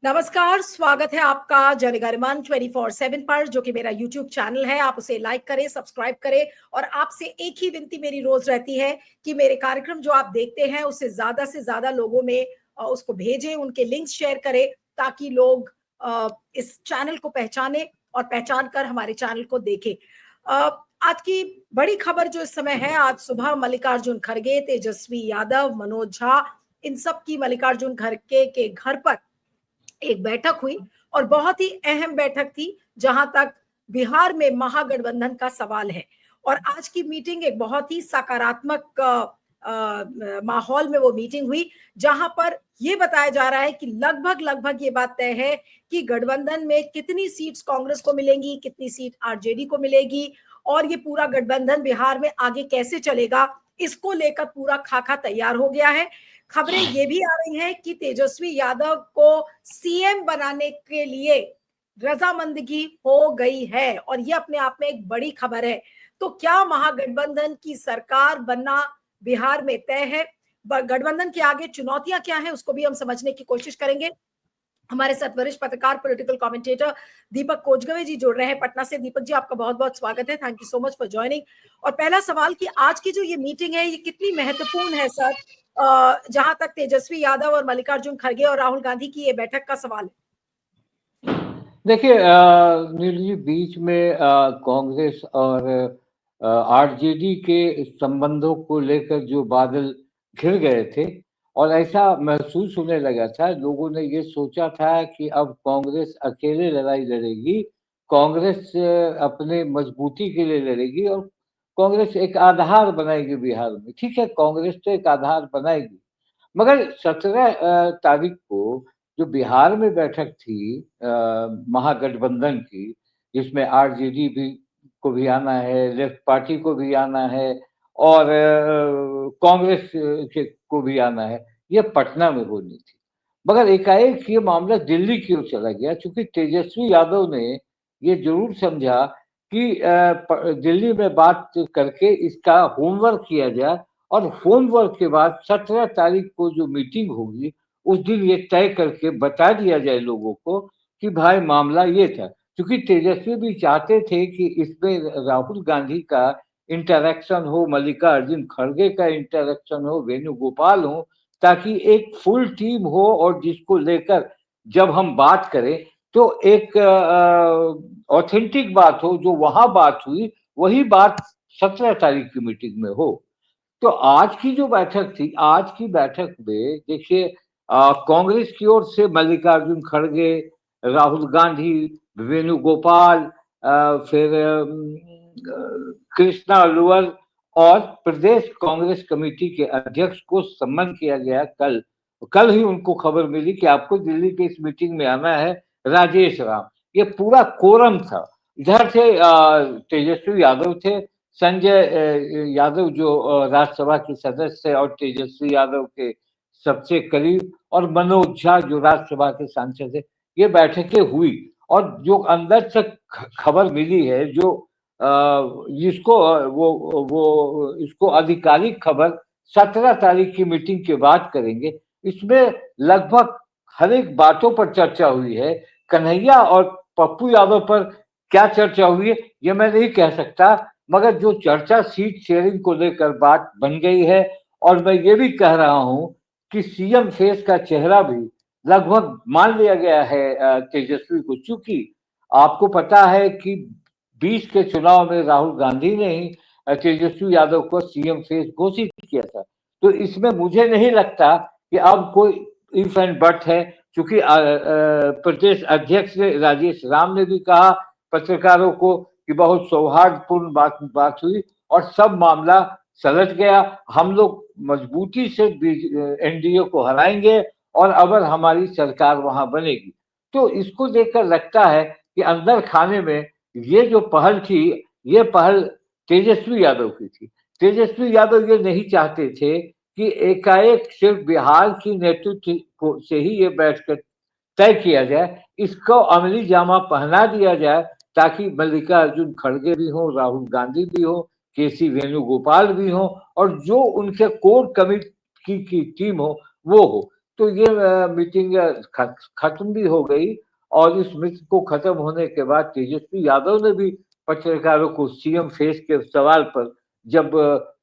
नमस्कार, स्वागत है आपका जनगणमन 24/7 पर, जो कि मेरा यूट्यूब चैनल है। आप उसे लाइक करें, सब्सक्राइब करें और आपसे एक ही विनती मेरी रोज रहती है कि मेरे कार्यक्रम जो आप देखते हैं उसे ज्यादा से ज्यादा लोगों में उसको भेजें, उनके लिंक्स शेयर करें ताकि लोग इस चैनल को पहचाने और पहचान कर हमारे चैनल को देखें। आज की बड़ी खबर जो इस समय है, आज सुबह मल्लिकार्जुन खड़गे, तेजस्वी यादव, मनोज झा, इन सब की मल्लिकार्जुन खड़गे के घर पर एक बैठक हुई और बहुत ही अहम बैठक थी, जहां तक बिहार में महागठबंधन का सवाल है। और आज की मीटिंग एक बहुत ही सकारात्मक माहौल में वो मीटिंग हुई, जहां पर ये बताया जा रहा है कि लगभग लगभग ये बात तय है कि गठबंधन में कितनी सीट्स कांग्रेस को मिलेंगी, कितनी सीट आरजेडी को मिलेगी और ये पूरा गठबंधन बिहार में आगे कैसे चलेगा, इसको लेकर पूरा खाका तैयार हो गया है। खबरें ये भी आ रही हैं कि तेजस्वी यादव को सीएम बनाने के लिए रजामंदगी हो गई है और ये अपने आप में एक बड़ी खबर है। तो क्या महागठबंधन की सरकार बनना बिहार में तय है? गठबंधन के आगे चुनौतियां क्या हैं, उसको भी हम समझने की कोशिश करेंगे। हमारे साथ वरिष्ठ पत्रकार, पॉलिटिकल कमेंटेटर दीपक कोजगवे जी जुड़ रहे हैं पटना से। दीपक जी, आपका बहुत बहुत स्वागत है। Thank you so much for joining. और पहला सवाल कि आज की जो ये मीटिंग है, ये कितनी महत्वपूर्ण है सर, जहां तक तेजस्वी यादव और मल्लिकार्जुन खड़गे और राहुल गांधी की ये बैठक का सवाल है? देखिए नीलू जी, बीच में कांग्रेस और आरजेडी के संबंधों को लेकर जो बादल घिर गए थे और ऐसा महसूस होने लगा था, लोगों ने ये सोचा था कि अब कांग्रेस अकेले लड़ाई लड़ेगी, कांग्रेस अपने मजबूती के लिए लड़ेगी और कांग्रेस एक आधार बनाएगी बिहार में। ठीक है, कांग्रेस तो एक आधार बनाएगी, मगर 17 तारीख को जो बिहार में बैठक थी महागठबंधन की, जिसमें आरजेडी भी को भी आना है, लेफ्ट पार्टी को भी आना है और कांग्रेस के को भी आना है, ये पटना में होनी थी। मगर एकाएक ये मामला दिल्ली की ओर चला गया, क्योंकि तेजस्वी यादव ने ये जरूर समझा कि दिल्ली में बात करके इसका होमवर्क किया जाए और होमवर्क के बाद 17 तारीख को जो मीटिंग होगी उस दिन ये तय करके बता दिया जाए लोगों को कि भाई मामला ये था। क्योंकि तेजस्वी भी चाहते थे कि इसमें राहुल गांधी का इंटरेक्शन हो, मल्लिकार्जुन खड़गे का इंटरेक्शन हो, वेणुगोपाल हो, ताकि एक फुल टीम हो और जिसको लेकर जब हम बात करें तो एक ऑथेंटिक बात हो, जो वहां बात हुई वही बात 17 तारीख की मीटिंग में हो। तो आज की जो बैठक थी, आज की बैठक में देखिए कांग्रेस की ओर से मल्लिकार्जुन खड़गे, राहुल गांधी, वेणुगोपाल, फिर कृष्णा अलवर और प्रदेश कांग्रेस कमेटी के अध्यक्ष को सम्मन किया गया। कल कल ही उनको खबर मिली कि आपको दिल्ली के इस मीटिंग में आना है, राजेश राम। ये पूरा कोरम था। इधर से तेजस्वी यादव थे, संजय यादव जो राज्यसभा के सदस्य और तेजस्वी यादव के सबसे करीब, और मनोज झा जो राज्यसभा के सांसद है। ये बैठकें हुई और जो अंदर से खबर मिली है, जो जिसको वो इसको आधिकारिक खबर 17 तारीख की मीटिंग के बाद करेंगे। इसमें लगभग हर एक बातों पर चर्चा हुई है। कन्हैया और पप्पू यादव पर क्या चर्चा हुई है ये मैं नहीं कह सकता, मगर जो चर्चा सीट शेयरिंग को लेकर बात बन गई है। और मैं ये भी कह रहा हूं कि सीएम फेस का चेहरा भी लगभग मान लिया गया है तेजस्वी को। चूंकि आपको पता है कि 20 के चुनाव में राहुल गांधी ने ही तेजस्वी यादव को सीएम फेस घोषित किया था। तो इसमें मुझे नहीं लगता कि अब कोई इफ एंड बट है, क्योंकि प्रदेश अध्यक्ष ने राजेश राम ने भी कहा पत्रकारों को कि बहुत सौहार्दपूर्ण बात हुई और सब मामला सलट गया। हम लोग मजबूती से एनडीए को हराएंगे और अगर हमारी सरकार वहां बनेगी। तो इसको देखकर लगता है कि अंदर खाने में ये जो पहल थी, ये पहल तेजस्वी यादव की थी। तेजस्वी यादव ये नहीं चाहते थे कि एकाएक सिर्फ बिहार की नेतृत्व से ही ये बैठकर तय किया जाए, इसको अमली जामा पहना दिया जाए, ताकि मल्लिकार्जुन खड़गे भी हो, राहुल गांधी भी हो, केसी वेणुगोपाल भी हो और जो उनके कोर कमिटी की टीम हो वो हो। तो ये मीटिंग खत्म भी हो गई। और इस मीटिंग को खत्म होने के बाद तेजस्वी यादव ने भी पत्रकारों को सीएम फेस के सवाल पर जब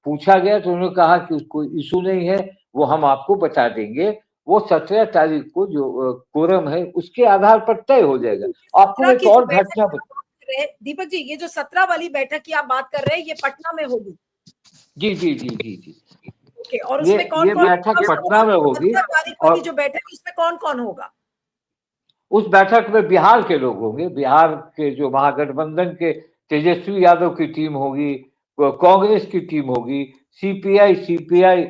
पूछा गया तो उन्होंने कहा कि कोई इशू नहीं है, वो हम आपको बता देंगे। वो 17 तारीख को जो कोरम है उसके आधार पर तय हो जाएगा। आपको 17 एक की जो और बैठक घटना की आप बात कर रहे हैं दीपक जी, ये जो 17 वाली बैठक की आप बात कर रहे हैं, ये पटना में होगी? जी जी जी जी जी, ओके, और ये उसमें कौन ये कौन बैठक पटना में होगी। 17 तारीख और वाली जो बैठक है उसमें कौन कौन होगा? उस बैठक में बिहार के लोग होंगे, बिहार के जो महागठबंधन के तेजस्वी यादव की टीम होगी, कांग्रेस की टीम होगी, सीपीआई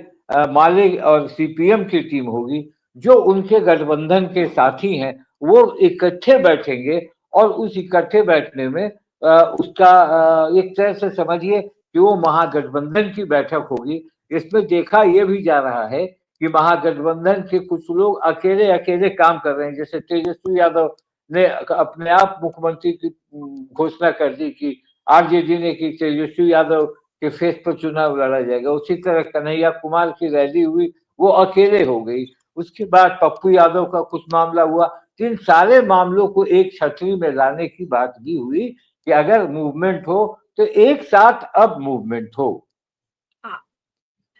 माले और सीपीएम की टीम होगी। जो उनके गठबंधन के साथी हैं वो इकट्ठे बैठेंगे। और उस इकट्ठे बैठने में उसका एक तरह से समझिए कि वो महागठबंधन की बैठक होगी। इसमें देखा यह भी जा रहा है कि महागठबंधन के कुछ लोग अकेले अकेले काम कर रहे हैं। जैसे तेजस्वी यादव ने अपने आप मुख्यमंत्री की घोषणा कर दी कि आरजेडी ने कि तेजस्वी यादव के फेस पर चुनाव लड़ा जाएगा। उसी तरह कन्हैया कुमार की रैली हुई, वो अकेले हो गई। उसके बाद पप्पू यादव का कुछ मामला हुआ। इन सारे मामलों को एक छतरी में लाने की बात भी हुई कि अगर मूवमेंट हो तो एक साथ अब मूवमेंट हो। हाँ,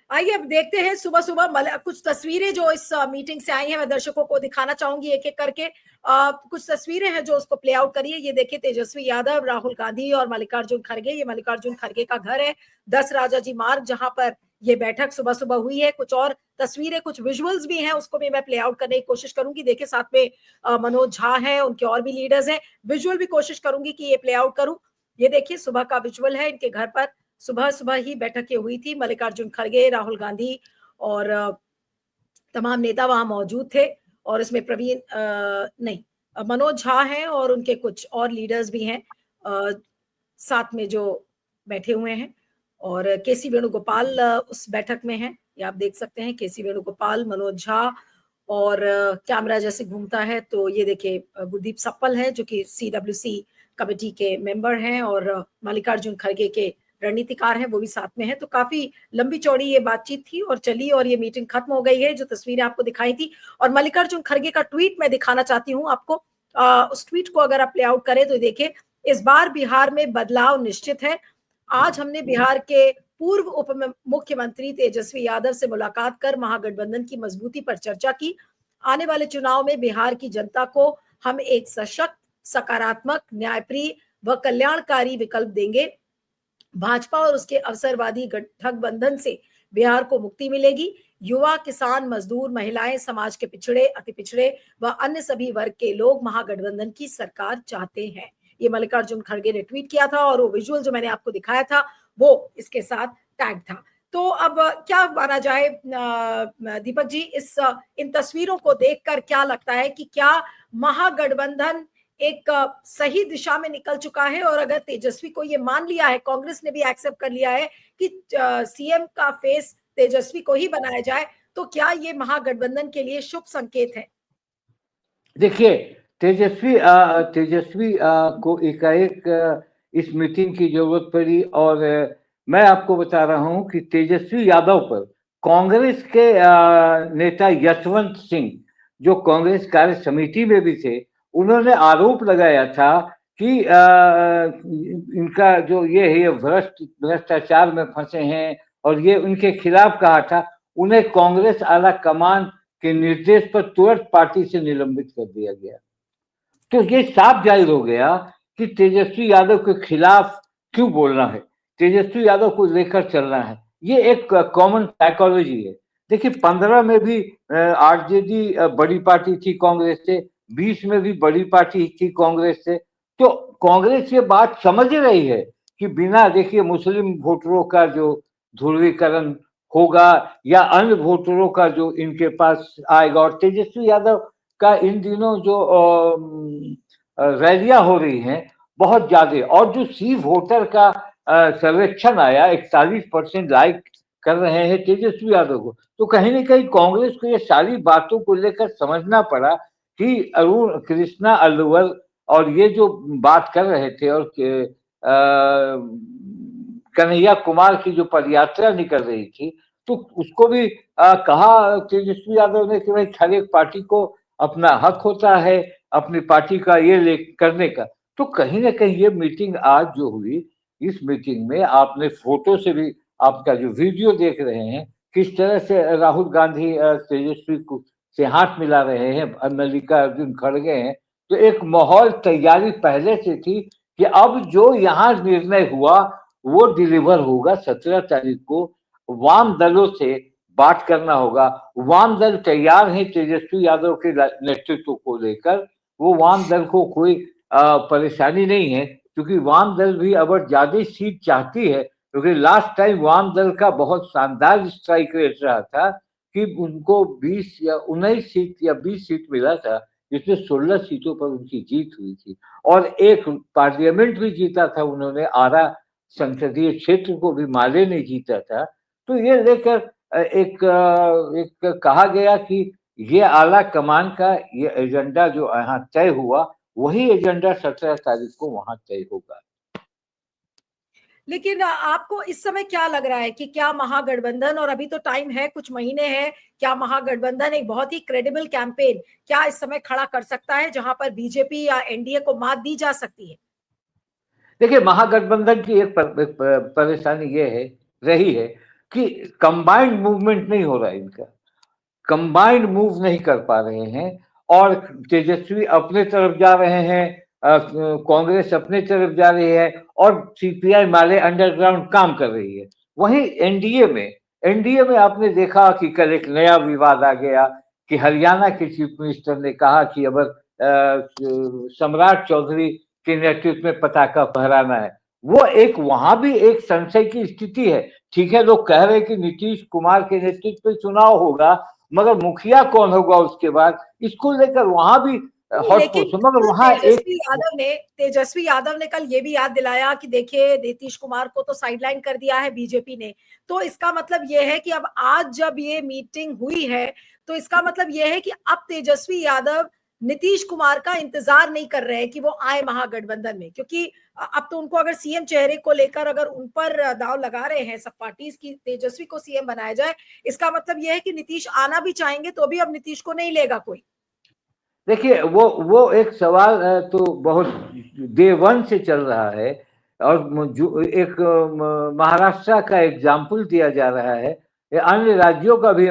आइए अब देखते हैं सुबह सुबह कुछ तस्वीरें जो इस मीटिंग से आई हैं, मैं दर्शकों को दिखाना चाहूंगी एक एक करके। कुछ तस्वीरें हैं जो उसको प्ले आउट करिए। ये देखिए, तेजस्वी यादव, राहुल गांधी और मल्लिकार्जुन खड़गे। ये मल्लिकार्जुन खड़गे का घर है, 10 राजाजी मार्ग, जहां पर ये बैठक सुबह सुबह हुई है। कुछ और तस्वीरें, कुछ विजुअल्स भी हैं, उसको भी मैं प्ले आउट करने की कोशिश करूंगी। देखिए, साथ में मनोज झा है, उनके और भी लीडर्स हैं। विजुअल भी कोशिश करूंगी कि ये प्ले आउट करूं। ये देखिए, सुबह का विजुअल है इनके घर पर। सुबह सुबह ही बैठकें हुई थी। मल्लिकार्जुन खड़गे, राहुल गांधी और तमाम नेता वहां मौजूद थे। और इसमें प्रवीण नहीं, मनोज झा हैं और उनके कुछ और लीडर्स भी हैं साथ में जो बैठे हुए हैं। और केसी वेणुगोपाल उस बैठक में हैं, ये आप देख सकते हैं। केसी वेणुगोपाल, मनोज झा, और कैमरा जैसे घूमता है तो ये देखिए गुरदीप सप्पल है जो कि सीडब्ल्यूसी कमेटी के मेंबर हैं, और मल्लिकार्जुन खड़गे के रणनीतिकार हैं, वो भी साथ में है। तो काफी लंबी चौड़ी ये बातचीत थी और चली, और ये मीटिंग खत्म हो गई है। जो तस्वीरें आपको दिखाई थी, और मल्लिकार्जुन खड़गे का ट्वीट मैं दिखाना चाहती हूँ आपको। उस ट्वीट को अगर आप प्ले आउट करें तो देखिए, इस बार बिहार में बदलाव निश्चित है। आज हमने बिहार के पूर्व उप मुख्यमंत्री तेजस्वी यादव से मुलाकात कर महागठबंधन की मजबूती पर चर्चा की। आने वाले चुनाव में बिहार की जनता को हम एक सशक्त, सकारात्मक, न्यायप्रिय व कल्याणकारी विकल्प देंगे। भाजपा और उसके अवसरवादी गठबंधन से बिहार को मुक्ति मिलेगी। युवा, किसान, मजदूर, महिलाएं, समाज के पिछड़े, अति पिछड़े व अन्य सभी वर्ग के लोग महागठबंधन की सरकार चाहते हैं। ये मल्लिकार्जुन खड़गे ने ट्वीट किया था, और वो विजुअल जो मैंने आपको दिखाया था वो इसके साथ टैग था। तो अब क्या माना जाए दीपक जी, इन तस्वीरों को देखकर क्या लगता है कि क्या महागठबंधन एक सही दिशा में निकल चुका है? और अगर तेजस्वी को ये मान लिया है, कांग्रेस ने भी एक्सेप्ट कर लिया है कि सीएम का फेस तेजस्वी को ही बनाया जाए, तो क्या ये महागठबंधन के लिए शुभ संकेत है? देखिए, तेजस्वी को एकाएक इस मीटिंग की जरूरत पड़ी। और मैं आपको बता रहा हूं कि तेजस्वी यादव पर कांग्रेस के नेता यशवंत सिंह, जो कांग्रेस कार्य समिति में भी थे, उन्होंने आरोप लगाया था कि इनका जो ये है, ये भ्रष्टाचार में फंसे हैं। और ये उनके खिलाफ कहा था। उन्हें कांग्रेस आला कमान के निर्देश पर तुरंत पार्टी से निलंबित कर दिया गया। तो ये साफ जाहिर हो गया कि तेजस्वी यादव के खिलाफ क्यों बोलना है, तेजस्वी यादव को लेकर चलना है। ये एक कॉमन साइकोलॉजी है। देखिए, 15 में भी आरजेडी बड़ी पार्टी थी कांग्रेस से, 20 में भी बड़ी पार्टी थी कांग्रेस से। तो कांग्रेस ये बात समझ रही है कि बिना, देखिए, मुस्लिम वोटरों का जो ध्रुवीकरण होगा या अन्य वोटरों का जो इनके पास आएगा। और तेजस्वी यादव का इन दिनों जो रैलियां हो रही हैं बहुत ज्यादा, और जो सी वोटर का सर्वेक्षण आया, 41% लाइक कर रहे हैं तेजस्वी यादव को। तो कहीं ना कहीं कांग्रेस को ये सारी बातों को लेकर समझना पड़ा कि अरुण कृष्णा अलवर और ये जो बात कर रहे थे, और कन्हैया कुमार की जो पदयात्रा निकल रही थी, तो उसको भी कहा तेजस्वी यादव ने कि भाई हर एक पार्टी को अपना हक होता है अपनी पार्टी का ये ले करने का। तो कहीं ना कहीं ये मीटिंग आज जो हुई, इस मीटिंग में आपने फोटो से भी, आपका जो वीडियो देख रहे हैं, किस तरह से राहुल गांधी तेजस्वी को से हाथ मिला रहे हैं, मल्लिकार्जुन खड़गे हैं। तो एक माहौल तैयारी पहले से थी कि अब जो यहाँ निर्णय हुआ वो डिलीवर होगा 17 तारीख को। वाम दलों से बात करना होगा। वाम दल तैयार है तेजस्वी यादव के नेतृत्व को लेकर। वो वाम दल को कोई परेशानी नहीं है, क्योंकि वाम दल भी अब ज्यादा सीट चाहती है, क्योंकि लास्ट टाइम वाम दल का बहुत शानदार स्ट्राइक रेट रहा था कि उनको 20 या 19 सीट या 20 सीट मिला था, जिसमें 16 सीटों पर उनकी जीत हुई थी। और एक पार्लियामेंट भी जीता था उन्होंने, आरा संसदीय क्षेत्र को भी माले ने जीता था। तो ये लेकर एक कहा गया कि ये आला कमान का ये एजेंडा जो यहाँ तय हुआ, वही एजेंडा 17 तारीख को वहां तय होगा। लेकिन आपको इस समय क्या लग रहा है कि क्या महागठबंधन, और अभी तो टाइम है, कुछ महीने हैं, क्या महागठबंधन एक बहुत ही क्रेडिबल कैंपेन क्या इस समय खड़ा कर सकता है जहां पर बीजेपी या एनडीए को मात दी जा सकती है? देखिए, महागठबंधन की एक परेशानी ये है रही है कि कंबाइंड मूवमेंट नहीं हो रहा है इनका। कंबाइंड मूव नहीं कर पा रहे हैं। और तेजस्वी अपने तरफ जा रहे हैं, कांग्रेस अपने तरफ जा रही है, और सीपीआई माले अंडरग्राउंड काम कर रही है। वहीं एनडीए में आपने देखा कि कल एक नया विवाद आ गया कि हरियाणा के चीफ मिनिस्टर ने कहा कि अगर सम्राट चौधरी के नेतृत्व में पताका फहराना है, वो एक वहां भी एक संशय की स्थिति है। ठीक है, लोग कह रहे हैं कि नीतीश कुमार के नेतृत्व में चुनाव होगा, मगर मुखिया कौन होगा उसके बाद, इसको लेकर वहां भी हॉट लेकिन पोस्ट, मगर कल वहां एक तेजस्वी यादव ने कल ये भी याद दिलाया कि देखिए नीतीश कुमार को तो साइडलाइन कर दिया है बीजेपी ने। तो इसका मतलब ये है कि अब आज जब ये मीटिंग हुई है तो इसका मतलब ये है कि अब तेजस्वी यादव नीतीश कुमार का इंतजार नहीं कर रहे हैं कि वो आए महागठबंधन में, क्योंकि अब तो उनको अगर सीएम चेहरे को लेकर अगर उन पर दाव लगा रहे हैं सब पार्टीज की तेजस्वी को सीएम बनाया जाए, इसका मतलब यह है कि नीतीश आना भी चाहेंगे तो भी अब नीतीश को नहीं लेगा कोई। देखिए, वो एक सवाल तो बहुत डे वन से चल रहा है। और जो एक महाराष्ट्र का एग्जाम्पल दिया जा रहा है, अन्य राज्यों का भी,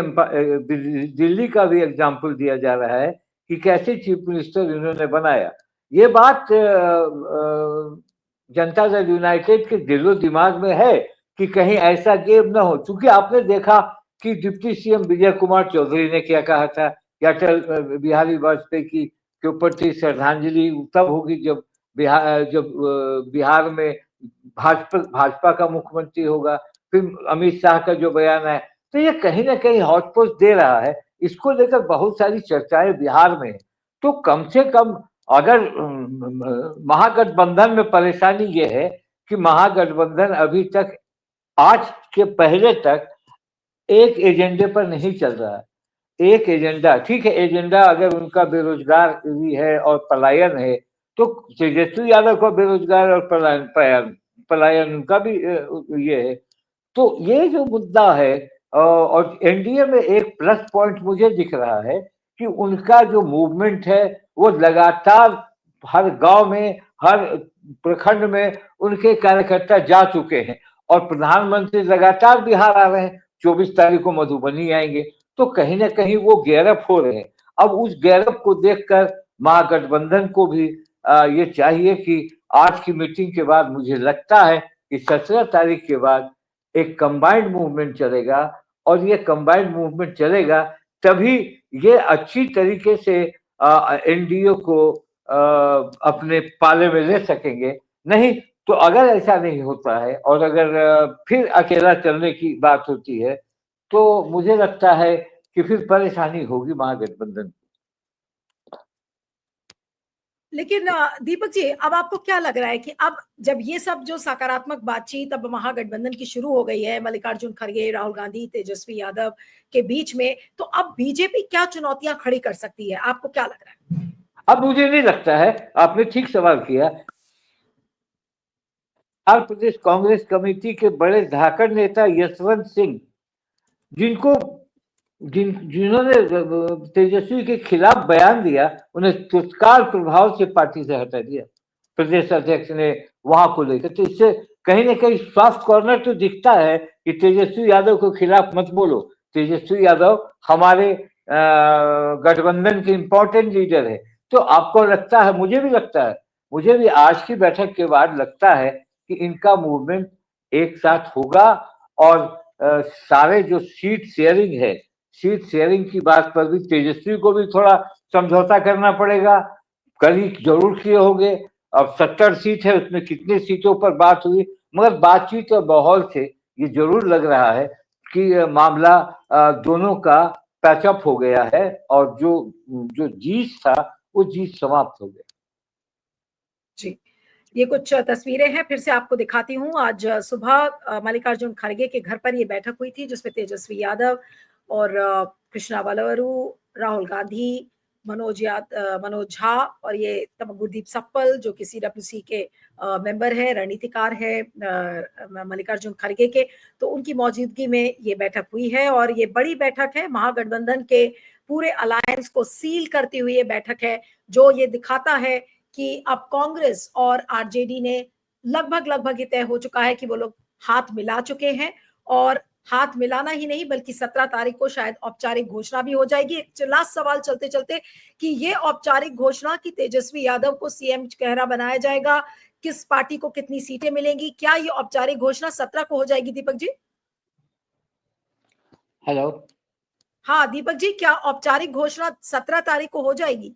दिल्ली का भी एग्जाम्पल दिया जा रहा है कि कैसे चीफ मिनिस्टर इन्होंने बनाया। ये बात जनता दल यूनाइटेड के दिलो दिमाग में है कि कहीं ऐसा गेम ना हो। क्योंकि आपने देखा कि डिप्टी सीएम विजय कुमार चौधरी ने क्या कहा था कि अटल बिहारी वाजपेयी की के प्रति श्रद्धांजलि तब होगी जब बिहार में भाजपा का मुख्यमंत्री होगा। फिर अमित शाह का जो बयान है, तो ये कहीं ना कहीं हॉटस्पॉट दे रहा है। इसको लेकर बहुत सारी चर्चाएं बिहार में है। तो कम से कम अगर महागठबंधन में परेशानी ये है कि महागठबंधन अभी तक, आज के पहले तक एक एजेंडे पर नहीं चल रहा है। एक एजेंडा ठीक है, एजेंडा अगर उनका बेरोजगार भी है और पलायन है, तो तेजस्वी यादव का बेरोजगार और पलायन पलायन उनका भी ये है। तो ये जो मुद्दा है, और एनडीए में एक प्लस पॉइंट मुझे दिख रहा है कि उनका जो मूवमेंट है वो लगातार हर गांव में, हर प्रखंड में उनके कार्यकर्ता जा चुके हैं। और प्रधानमंत्री लगातार बिहार आ रहे हैं, 24 तारीख को मधुबनी आएंगे। तो कहीं ना कहीं वो गैरअप हो रहे हैं। अब उस गैरअप को देखकर महागठबंधन को भी ये चाहिए कि आज की मीटिंग के बाद, मुझे लगता है कि 17 तारीख के बाद एक कंबाइंड मूवमेंट चलेगा। और ये कंबाइंड मूवमेंट चलेगा तभी ये अच्छी तरीके से एनडीए को अपने पाले में ले सकेंगे। नहीं तो अगर ऐसा नहीं होता है और अगर फिर अकेला चलने की बात होती है, तो मुझे लगता है कि फिर परेशानी होगी महागठबंधन। लेकिन दीपक जी, अब आपको क्या लग रहा है कि अब जब ये सब जो सकारात्मक बातचीत अब महागठबंधन की शुरू हो गई है, मल्लिकार्जुन खड़गे, राहुल गांधी, तेजस्वी यादव के बीच में, तो अब बीजेपी क्या चुनौतियां खड़ी कर सकती है, आपको क्या लग रहा है? अब मुझे नहीं लगता है, आपने ठीक सवाल किया। बिहार प्रदेश कांग्रेस कमेटी के बड़े धाकड़ नेता यशवंत सिंह जिनको जिन्होंने तेजस्वी के खिलाफ बयान दिया उन्हें तत्काल प्रभाव से पार्टी से हटा दिया प्रदेश अध्यक्ष ने वहां को लेकर। तो इससे कहीं ना कहीं सॉफ्ट कॉर्नर तो दिखता है कि तेजस्वी यादव के खिलाफ मत बोलो। तेजस्वी यादव हमारे गठबंधन के इंपॉर्टेंट लीडर है। तो आपको लगता है, मुझे भी लगता है, मुझे भी आज की बैठक के बाद लगता है कि इनका मूवमेंट एक साथ होगा और सारे जो सीट शेयरिंग की बात पर भी तेजस्वी को भी थोड़ा समझौता करना पड़ेगा। कल जरूर किए होंगे। अब 70 सीट है, उसमें कितने सीटों पर बात हुई, मगर बातचीत और माहौल से ये जरूर लग रहा है कि मामला दोनों का पैचअप हो गया है और जो जो जीत था वो जीत समाप्त हो गया। जी, ये कुछ तस्वीरें हैं, फिर से आपको दिखाती हूँ। आज सुबह मल्लिकार्जुन खड़गे के घर पर ये बैठक हुई थी जिसमें तेजस्वी यादव और कृष्णा बलवरू, राहुल गांधी, मनोज झा और ये गुरदीप सप्पल जो कि CWC के मेंबर है, रणनीतिकार है मल्लिकार्जुन खड़गे के, तो उनकी मौजूदगी में ये बैठक हुई है और ये बड़ी बैठक है। महागठबंधन के पूरे अलायंस को सील करती हुई ये बैठक है, जो ये दिखाता है कि अब कांग्रेस और आरजेडी ने लगभग ये तय हो चुका है कि वो लोग हाथ मिला चुके हैं और हाथ मिलाना ही नहीं बल्कि 17 तारीख को शायद औपचारिक घोषणा भी हो जाएगी। एक लास्ट सवाल चलते चलते कि ये औपचारिक घोषणा कि तेजस्वी यादव को सीएम चेहरा बनाया जाएगा, किस पार्टी को कितनी सीटें मिलेंगी, क्या ये औपचारिक घोषणा 17 को हो जाएगी दीपक जी? हेलो। हाँ दीपक जी, क्या औपचारिक घोषणा 17 तारीख को हो जाएगी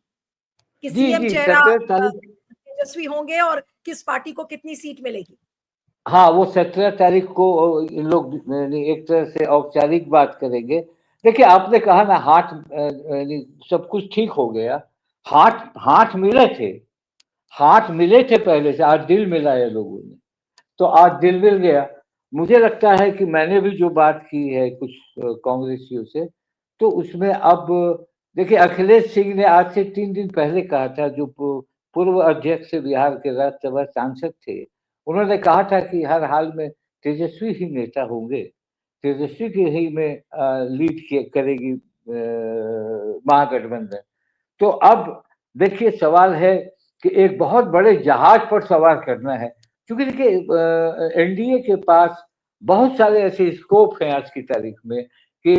कि जी सीएम जी, चेहरा 17 तारीख। तेजस्वी होंगे और किस पार्टी को कितनी सीट मिलेगी? हाँ, वो 17 तारीख को इन लोग एक तरह से औपचारिक बात करेंगे। देखिए, आपने कहा ना हाथ सब कुछ ठीक हो गया। हाथ हाथ मिले थे, हाथ मिले थे पहले से, आज दिल मिलाया लोगों ने। तो आज दिल मिल गया। मुझे लगता है कि मैंने भी जो बात की है कुछ कांग्रेसियों से, तो उसमें अब देखिए, अखिलेश सिंह ने आज से 3 दिन पहले कहा था, जो पूर्व अध्यक्ष बिहार के राज्यसभा सांसद थे, उन्होंने कहा था कि हर हाल में तेजस्वी ही नेता होंगे, तेजस्वी की ही में लीड करेगी महागठबंधन। तो अब देखिए, सवाल है कि एक बहुत बड़े जहाज पर सवार करना है, क्योंकि देखिए एनडीए के पास बहुत सारे ऐसे स्कोप हैं आज की तारीख में कि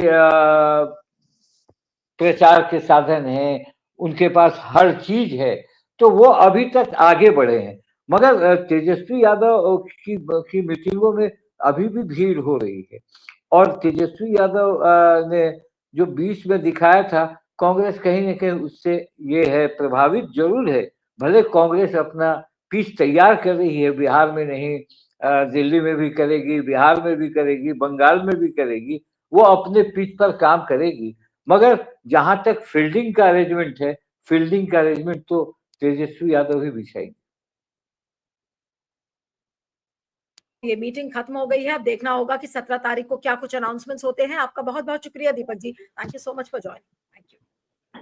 प्रचार के साधन हैं, उनके पास हर चीज है, तो वो अभी तक आगे बढ़े हैं। मगर तेजस्वी यादव की मीटिंगों में अभी भी भीड़ हो रही है और तेजस्वी यादव ने जो बीच में दिखाया था, कांग्रेस कहीं ना कहीं उससे ये है प्रभावित जरूर है। भले कांग्रेस अपना पिच तैयार कर रही है, बिहार में नहीं, दिल्ली में भी करेगी, बिहार में भी करेगी, बंगाल में भी करेगी, वो अपने पिच पर काम करेगी। मगर जहां तक फील्डिंग का अरेंजमेंट है, फील्डिंग का अरेंजमेंट तो तेजस्वी यादव ही बिछाएंगे। ये मीटिंग खत्म हो गई है, अब देखना होगा कि 17 तारीख को क्या कुछ अनाउंसमेंट्स होते हैं। आपका बहुत बहुत शुक्रिया Deepak ji, thank you so much for joining. Thank you.